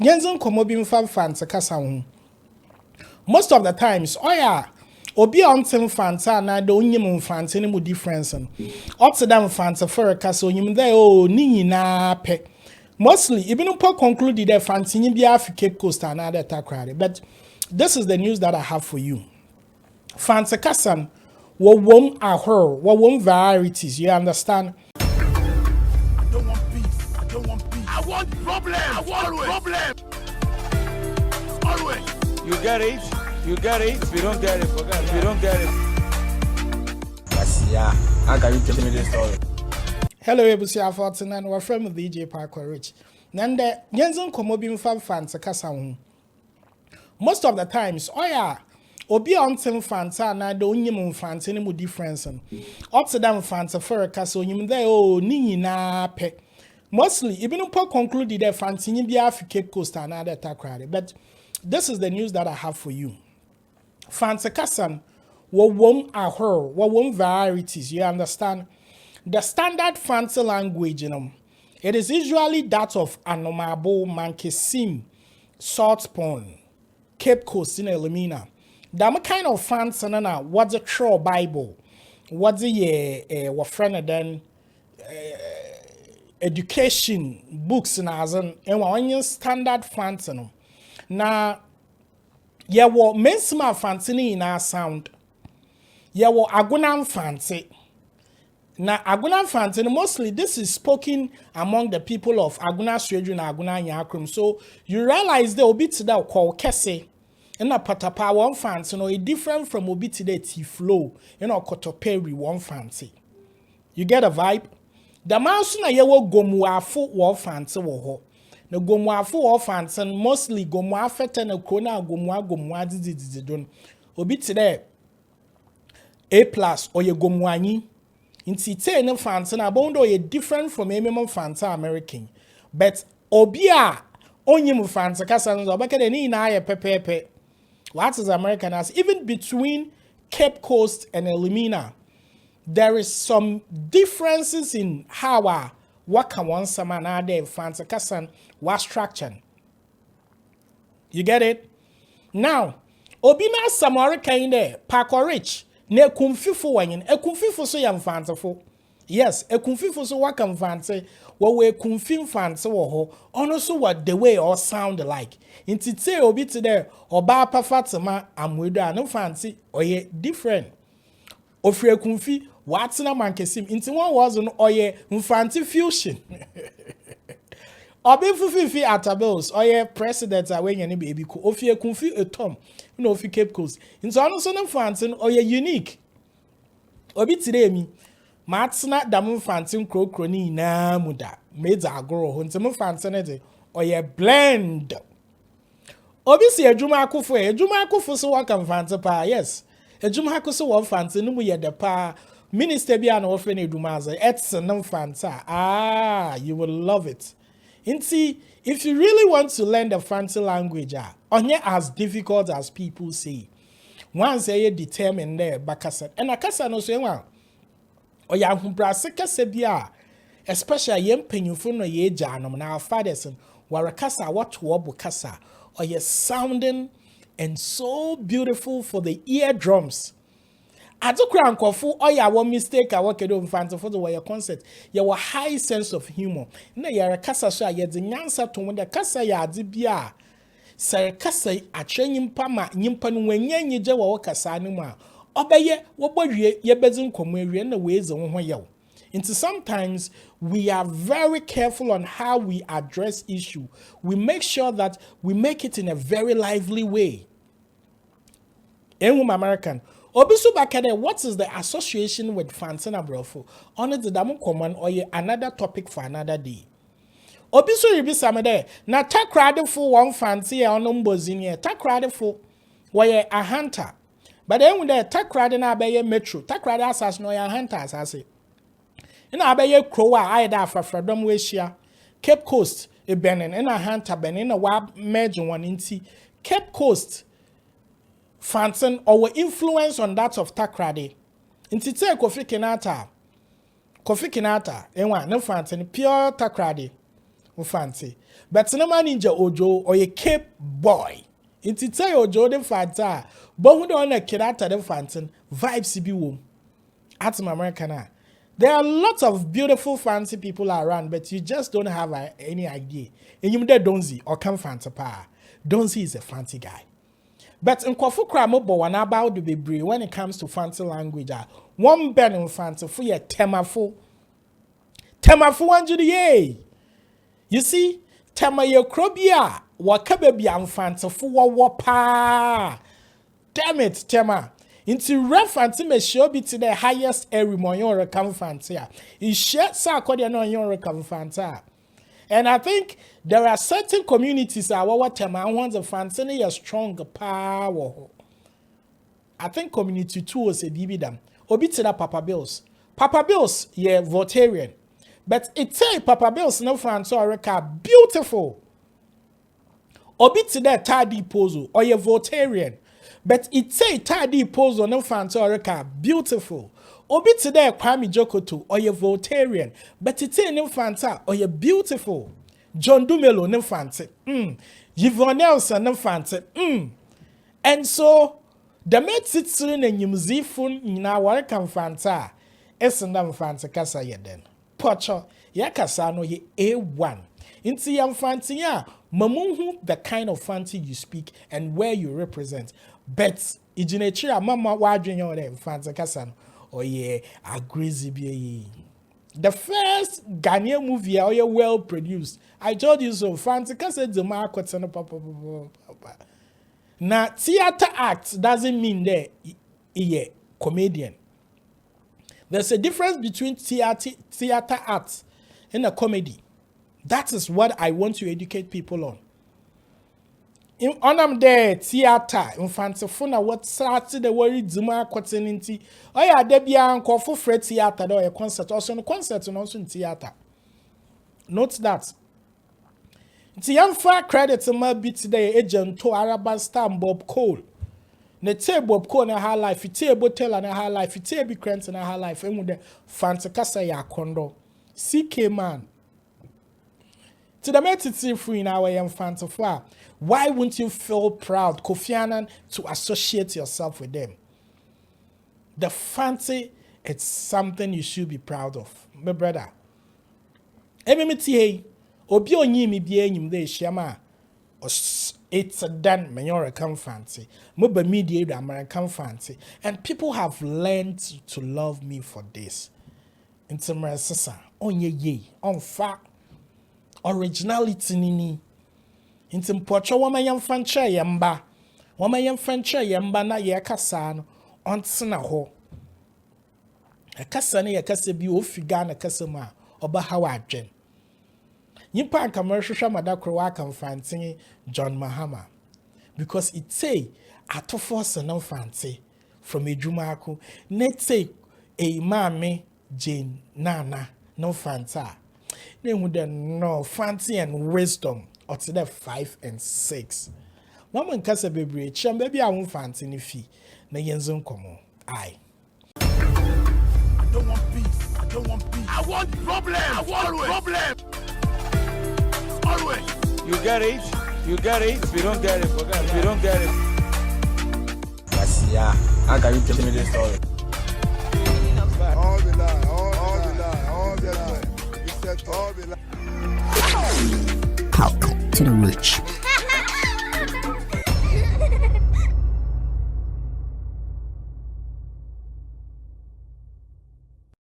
Yenzen komo bi mfa fante kasa ho. Most of the times, obi ontim fante na de onyim fante ne mu difference no. Optedam fante for kasa onyim there ni nyina pe. Mostly, even po conclude that fante nyi bia fi Cape Coast and other takrade. But this is the news that I have for you. Fante kasa wo wom ahor, wo wom varieties, you understand? I don't want peace. I don't want peace. I want problem. I want problem. Always. You get it. You get it. If you don't get it, forget it. If you don't get it. Yeah. How can you tell me this story? Hello, Ebusia Fortuna, and we're from DJ Parker Rich. Nande, Yenzen komo bi mfa fante kasa ho. Most of the times, obi ontim fante na de onyim fante ne mu difference no. Optedam fante for kasa onyim there ni nyina pe. Mostly, even po conclude that fante nyi bia fi Cape Coast and other takrade. But this is the news that I have for you. Fante kasa wo wom ahor, wo wom varieties, you understand? The standard Fante language, it is usually that of Anomabo, Mankesim, Saltpond, Cape Coast in Elimina. That kind of Fante na what's a true Bible, what's a what friend then education books na and one standard Fante no. Na ya wo mensima Fante ni na sound. Ya wo agunam Fante. Now, Aguna Fante, mostly this is spoken among the people of Aguna Sredu and Aguna Nyakrum. So you realize the obit that called Kese, and a patapa one Fante, it different from obit that Tiflow, Kotoperi one Fante. You get a vibe? The mouse na yewo gomuafu one Fante woho. The gomuafu one Fante, mostly gomuafete na kona gomua didididon. Obit there A+ or ye gomuani. Inti te ne Fante na bondo ye different from emem Fante American. But obia onyim Fante kasa no obeka de ni na ye pepepe. What is American as even between Cape Coast and Elimina, there is some differences in how waka one sama na de Fante kasa was structured. You get it? Now, obina samari kind Parker Rich. Ne kumfifo wanyin kumfifo so yam fantefo. Yes, kumfifo so wakam fante we kumfim fante wo ho ono so what the way or sound like. Intite obi te there oba pa fatema amwedo an fante oye different. Ofre kumfi watsena mankesim inti one was no oye mfante fusion. Obi fufifi atabels oye president awenye ni baby ko ofie kumfi etom no ofi Cape Coast into ono so no fante oye unique obi tire mi matsena dam fante krokro ni na muda meza agoro ho ntem fante ne de oye blend obi si adwuma akofo so waka fante pa yes adwuma akofo so wo fante no mu ye de pa minister bia na ofre na adwuma aza it's no fante you will love it. Inti, if you really want to learn the Fante language, onye as difficult as people say. Once you determine there, bakasa. And akasa no say one. Oya humbrase kase bia, especially yem penyufo no ye janom na our fathers warakasa what wobu kasa. Oya sounding and so beautiful for the eardrums. Adokra nkofu oya one mistake a wakedo mfante for the way concert ya wa high sense of humor na ya kasa so ya de nyansa to wanda kasa ya ade bia sare kasa atwe nyimpa ma nyimpa no wanyanyi je wa kasa ne mu a obeye wo bowie ye bezi nkomo awie na we eze ho yew. Into sometimes we are very careful on how we address issue. We make sure that we make it in a very lively way. American Obisu bakade, what is the association with Fante na brofo? Only the damu common or another topic for another day. Obisu ribi samede, na takrade for one Fante ya onombozinie, takrade for where a hunter. But then when the takrade na abeye metro, takrade asas no ya hunter asase. Ina abeye krowa aida from weshia, Cape Coast e benen, ina hunter benen, ina wab merge one inti, Cape Coast. Fante or influence on that of takrade. Intite Kofi Kinata, enwa no Fante pure takrade. fancy. But no man ninja Ojo or a Cape boy. Inti tell Ojo the Fanta, but who don't like Kirata the Fanton, vibes be womb. At my American. There are lots of beautiful fancy people around, but you just don't have any idea. And you don't see or come Fanta pa. Don't see is a fancy guy. But in Kofu Kramobo, one about the baby when it comes to fancy language, one ben in fancy for your temafo. Temafo one Judy. You see, Tema your crobia, wakababy and fancy for wapa. Damn it, Tema. Into reference may show be to the highest area moyon recam fancy. It shares according on your recam fancy. And I think there are certain communities that what Tema wants a fancy a strong power. I think community 2 was a dividend. Obi to that Papa Bills. Papa Bills, yeah, Votarian. But it say Papa Bills no fancy or beautiful. Obi to that Tadi Pozo or your Votarian. But it say Tadi Pozo no fancy or beautiful. Obi today Kwame Jokoto or your Voltarian, but it's a no fanta or your beautiful. John Dumelo no fancy. Yvonne Nelson no fancy. And so the mate sits in a musifun in our come fanta. Essendam fancy kasa yeden. Pocho yakasano ye A1. Inti yam fancy ya mamunhu the kind of fancy you speak and where you represent. But ijinechira mama wadrin your fancy kasano. Oh yeah, agrees be. The first Ghanaian movie are well produced. I told you so. Fancy said the market and papa. Now theater act doesn't mean that a comedian. There's a difference between theater act and a comedy. That is what I want to educate people on. On there theater in Fantafuna what started the worry Zuma Quatinity. Oh yeah, there be an call for Fred theater or a concert, also in a concert and also in theater. Note that. It's young far credit to my bit today, agent to Arabastan Bob Cole. Ne te Bob Cole in her life, it's a botel and her life, it's a big crent in her life, and with the Fantacasa ya condo. CK man. To the method free in our young Fantafar. Why wouldn't you feel proud, Kofi Annan, to associate yourself with them? The fancy, it's something you should be proud of. My brother. MMTA, Obi onyi mi bie nyim de shiama. It's a done American fancy. Moba media American fancy. And people have learned to love me for this. It's a mercesa. Onye ye. On fact. Originality nini. Inti mpocho wama yam fanche yamba. Wama yam fanche yamba na ye kasa no ontsena ho. Kasa ne ye kasa bi ofiga na kasa ma oba hawa adwen. Yimpa anka merhwehwa madakro wa kan fantin John Mahama because it say atofo senam fanti from Ejumako net say e mame Jane Nana no fanta. No fancy and wisdom or to the 5 and 6. One man kasa bebre cham baby I won't fancy ni fi na yenzon komo. I don't want peace. I don't want peace. I want problem. I want problem. Always. You get it? You get it? If you don't get it, forget it. If you don't get it. Yes, yeah. How can you tell me this story? All the lie. All the lie. All the lie. All the lie. Power to the rich.